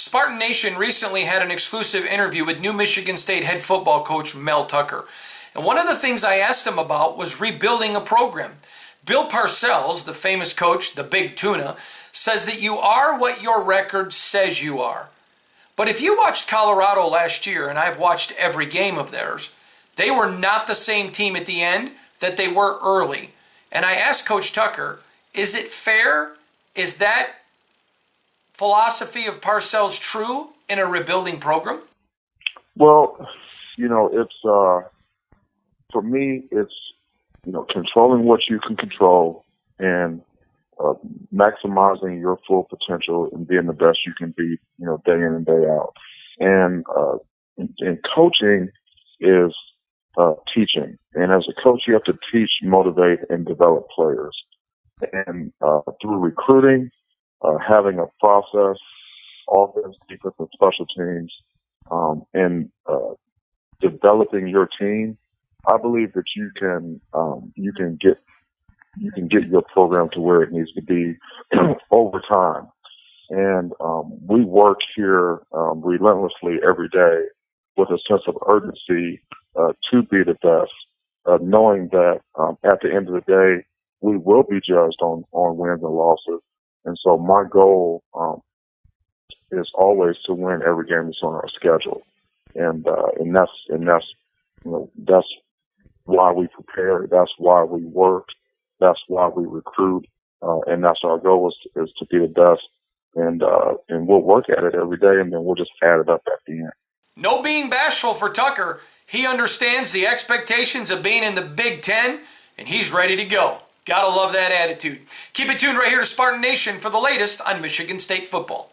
Spartan Nation recently had an exclusive interview with new Michigan State head football coach Mel Tucker. And one of the things I asked him about was rebuilding a program. Bill Parcells, the famous coach, the Big Tuna, says that you are what your record says you are. But if you watched Colorado last year, and I've watched every game of theirs, they were not the same team at the end that they were early. And I asked Coach Tucker, is it fair? Is that philosophy of Parcells true in a rebuilding program? Well, it's for me, it's controlling what you can control and maximizing your full potential and being the best you can be, day in and day out. And coaching is teaching. And as a coach, you have to teach, motivate, and develop players. And through recruiting, having a process, offense, defense, and special teams, and developing your team, I believe that you can get your program to where it needs to be over time. And we work here relentlessly every day with a sense of urgency to be the best, knowing that at the end of the day, we will be judged on wins and losses. And so my goal is always to win every game that's on our schedule. And that's why we prepare. That's why we work. That's why we recruit. And that's our goal is to be the best. And we'll work at it every day, and then we'll just add it up at the end. No being bashful for Tucker. He understands the expectations of being in the Big Ten, and he's ready to go. Gotta love that attitude. Keep it tuned right here to Spartan Nation for the latest on Michigan State football.